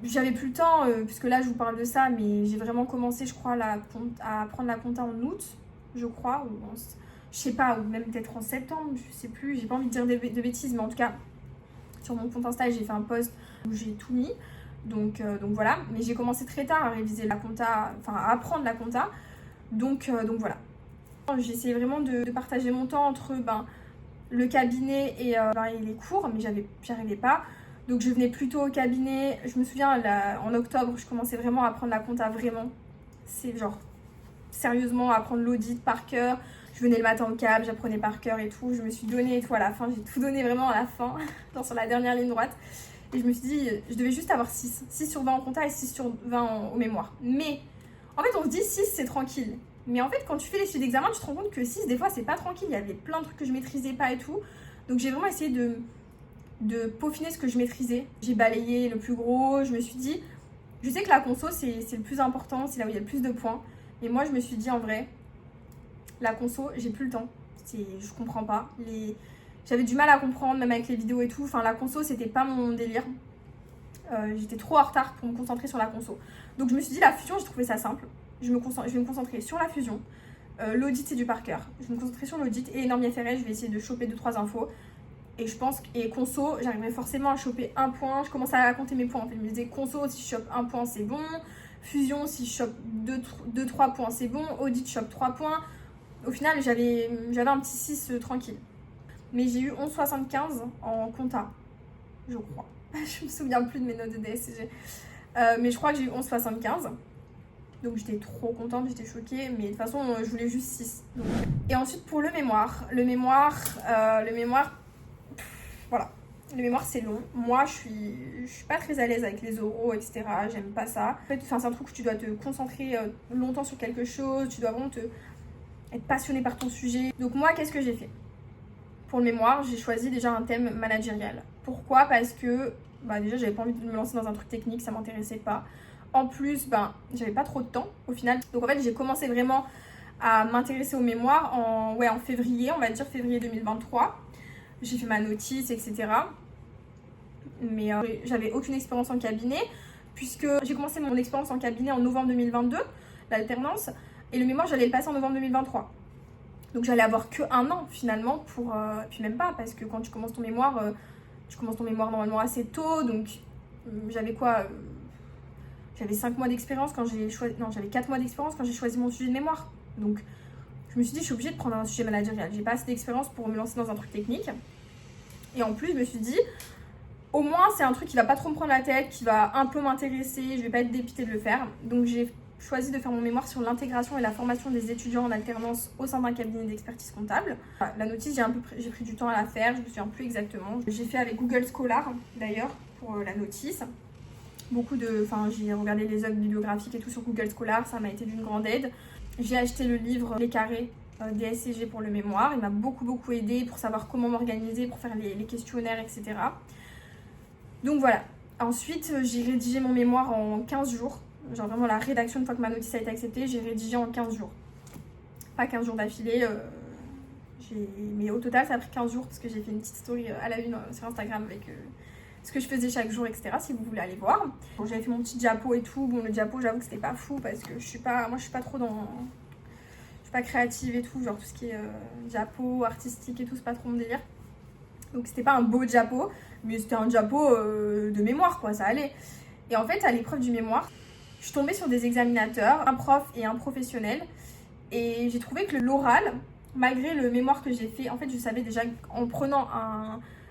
j'avais plus le temps, puisque là je vous parle de ça, mais j'ai vraiment commencé, je crois, à apprendre la compta en août, je crois, je sais pas, ou même peut-être en septembre, je sais plus, j'ai pas envie de dire de bêtises, mais en tout cas, sur mon compte Insta, j'ai fait un post où j'ai tout mis, donc voilà, mais j'ai commencé très tard à réviser la compta, enfin à apprendre la compta, donc voilà. J'ai essayé vraiment de partager mon temps entre le cabinet et les cours, mais j'arrivais pas. Donc je venais plutôt au cabinet, je me souviens en octobre, je commençais vraiment à apprendre la compta vraiment. C'est genre sérieusement apprendre l'audit par cœur. Je venais le matin au cab, j'apprenais par cœur et tout. Je me suis donné et tout à la fin, j'ai tout donné vraiment à la fin, sur la dernière ligne droite. Et je me suis dit, je devais juste avoir 6 sur 20 en compta et 6 sur 20 au mémoire. Mais en fait on se dit 6 c'est tranquille. Mais en fait quand tu fais les suites d'examen, tu te rends compte que 6 des fois c'est pas tranquille. Il y avait plein de trucs que je maîtrisais pas et tout. Donc j'ai vraiment essayé de peaufiner ce que je maîtrisais. J'ai balayé le plus gros, je me suis dit, je sais que la conso c'est le plus important, c'est là où il y a le plus de points. Et moi je me suis dit en vrai, la conso, j'ai plus le temps. Je comprends pas. J'avais du mal à comprendre, même avec les vidéos et tout. Enfin la conso c'était pas mon délire. J'étais trop en retard pour me concentrer sur la conso. Donc je me suis dit la fusion, j'ai trouvé ça simple. Je vais me concentrer sur la fusion. L'audit c'est du par cœur. Je vais me concentrer sur l'audit et les normes IFRS, je vais essayer de choper 2-3 infos. Et je pense que conso, j'arriverai forcément à choper un point. Je commençais à compter mes points. En fait, je me disais conso, si je chope un point, c'est bon. Fusion, si je chope 2-3 points, c'est bon. Audit, je chope 3 points. Au final, j'avais un petit 6 tranquille. Mais j'ai eu 11,75 en compta, je crois. Je me souviens plus de mes notes de DSCG. Mais je crois que j'ai eu 11,75. Donc j'étais trop contente, j'étais choquée, mais de toute façon je voulais juste 6. Donc... Et ensuite pour le mémoire, voilà. Le mémoire c'est long. Moi je suis pas très à l'aise avec les oraux, etc. J'aime pas ça. En fait, c'est un truc où tu dois te concentrer longtemps sur quelque chose, tu dois vraiment être passionné par ton sujet. Donc moi qu'est-ce que j'ai fait? Pour le mémoire, j'ai choisi déjà un thème managérial. Pourquoi? Parce que déjà j'avais pas envie de me lancer dans un truc technique, ça m'intéressait pas. En plus, j'avais pas trop de temps au final. Donc en fait, j'ai commencé vraiment à m'intéresser au mémoire en février, on va dire février 2023. J'ai fait ma notice, etc. Mais j'avais aucune expérience en cabinet, puisque j'ai commencé mon expérience en cabinet en novembre 2022, l'alternance, et le mémoire, j'allais le passer en novembre 2023. Donc j'allais avoir que 1 an finalement pour... puis même pas, parce que quand tu commences ton mémoire normalement assez tôt, donc j'avais quoi j'avais 5 mois d'expérience quand j'ai choisi... Non, j'avais 4 mois d'expérience quand j'ai choisi mon sujet de mémoire. Donc je me suis dit, je suis obligée de prendre un sujet managérial. J'ai pas assez d'expérience pour me lancer dans un truc technique. Et en plus, je me suis dit, au moins c'est un truc qui va pas trop me prendre la tête, qui va un peu m'intéresser, je vais pas être dépitée de le faire. Donc j'ai choisi de faire mon mémoire sur l'intégration et la formation des étudiants en alternance au sein d'un cabinet d'expertise comptable. La notice, j'ai pris du temps à la faire, je me souviens plus exactement. J'ai fait avec Google Scholar d'ailleurs pour la notice. J'ai regardé les œuvres bibliographiques et tout sur Google Scholar, ça m'a été d'une grande aide. J'ai acheté le livre Les Carrés DSCG pour le mémoire, il m'a beaucoup aidé pour savoir comment m'organiser, pour faire les questionnaires, etc. Donc voilà. Ensuite, j'ai rédigé mon mémoire en 15 jours. Genre vraiment la rédaction, une fois que ma notice a été acceptée, j'ai rédigé en 15 jours. Pas 15 jours d'affilée, mais au total ça a pris 15 jours parce que j'ai fait une petite story à la une sur Instagram avec ce que je faisais chaque jour, etc. Si vous voulez aller voir. Bon, j'avais fait mon petit diapo et tout. Bon, le diapo, j'avoue que c'était pas fou parce que je suis pas trop dans... Je suis pas créative et tout, genre tout ce qui est diapo, artistique et tout, c'est pas trop mon délire. Donc c'était pas un beau diapo, mais c'était un diapo de mémoire quoi, ça allait. Et en fait, à l'épreuve du mémoire, je suis tombée sur des examinateurs, un prof et un professionnel. Et j'ai trouvé que l'oral, malgré le mémoire que j'ai fait, en fait je savais déjà, en prenant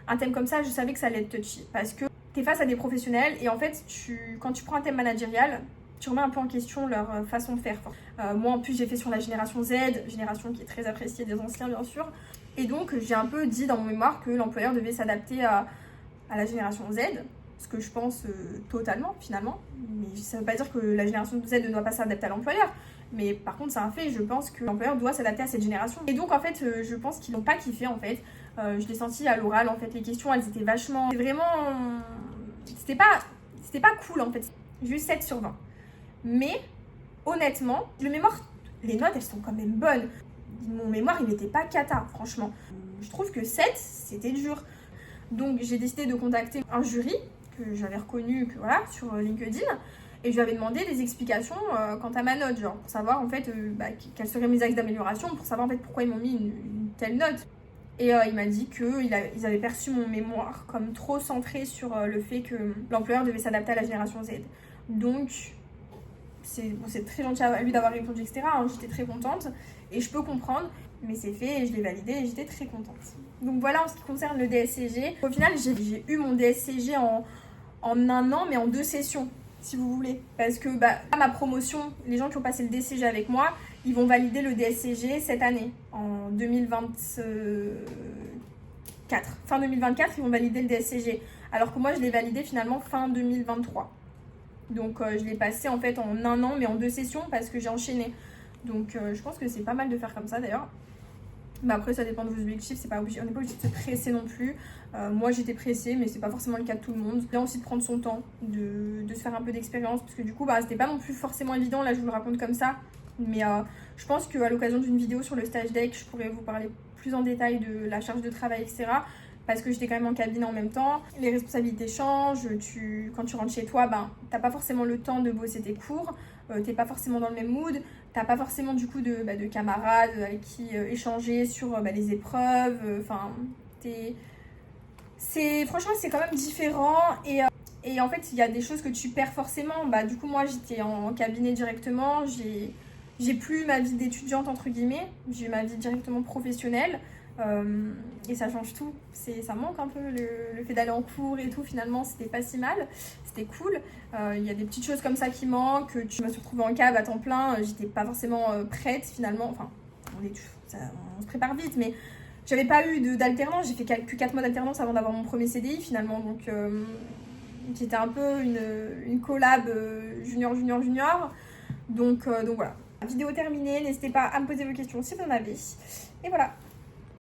un thème comme ça, je savais que ça allait être touchy. Parce que tu es face à des professionnels et en fait, quand tu prends un thème managérial, tu remets un peu en question leur façon de faire. Moi en plus j'ai fait sur la génération Z, génération qui est très appréciée des anciens bien sûr. Et donc j'ai un peu dit dans mon mémoire que l'employeur devait s'adapter à la génération Z. Ce que je pense totalement finalement. Mais ça ne veut pas dire que la génération Z ne doit pas s'adapter à l'employeur. Mais par contre c'est un fait, je pense que l'employeur doit s'adapter à cette génération. Et donc en fait je pense qu'ils n'ont pas kiffé en fait. Je l'ai senti à l'oral en fait, les questions elles étaient vachement... C'était pas cool en fait. J'ai eu 7 sur 20. Mais honnêtement, le mémoire, les notes elles sont quand même bonnes. Mon mémoire il n'était pas cata franchement. Je trouve que 7 c'était dur. Donc j'ai décidé de contacter un jury que j'avais reconnu sur LinkedIn. Et je lui avais demandé des explications quant à ma note, genre pour savoir en fait quels seraient mes axes d'amélioration, pour savoir en fait pourquoi ils m'ont mis une telle note. Et il m'a dit qu'ils avaient perçu mon mémoire comme trop centré sur le fait que l'employeur devait s'adapter à la génération Z. Donc c'est très gentil à lui d'avoir répondu, etc. J'étais très contente et je peux comprendre, mais c'est fait et je l'ai validé et j'étais très contente. Donc voilà en ce qui concerne le DSCG. Au final, j'ai eu mon DSCG en 1 an, mais en 2 sessions. Si vous voulez, parce que à ma promotion, les gens qui ont passé le DSCG avec moi, ils vont valider le DSCG cette année, en 2024. Fin 2024, ils vont valider le DSCG, alors que moi, je l'ai validé finalement fin 2023. Donc, je l'ai passé en fait en 1 an, mais en 2 sessions, parce que j'ai enchaîné. Donc, je pense que c'est pas mal de faire comme ça d'ailleurs. Mais après ça dépend de vos objectifs, on n'est pas obligé de se presser non plus. Moi j'étais pressée mais c'est pas forcément le cas de tout le monde. Bien aussi de prendre son temps, de se faire un peu d'expérience parce que du coup c'était pas non plus forcément évident, là je vous le raconte comme ça. Mais je pense qu'à l'occasion d'une vidéo sur le stage deck, je pourrais vous parler plus en détail de la charge de travail, etc. Parce que j'étais quand même en cabinet en même temps. Les responsabilités changent, quand tu rentres chez toi, t'as pas forcément le temps de bosser tes cours, t'es pas forcément dans le même mood, t'as pas forcément du coup de camarades avec qui échanger sur les épreuves, franchement c'est quand même différent et en fait il y a des choses que tu perds forcément. Du coup moi j'étais en cabinet directement, j'ai plus ma vie d'étudiante entre guillemets, j'ai ma vie directement professionnelle. Et ça change tout, ça manque un peu le fait d'aller en cours et tout, finalement c'était pas si mal, c'était cool. Il y a des petites choses comme ça qui manquent, je me suis retrouvée en cab à temps plein, j'étais pas forcément prête finalement, enfin on se prépare vite, mais j'avais pas eu d'alternance, j'ai fait que 4 mois d'alternance avant d'avoir mon premier CDI finalement, donc j'étais un peu une collab junior, donc voilà. Vidéo terminée, n'hésitez pas à me poser vos questions si vous en avez, et voilà.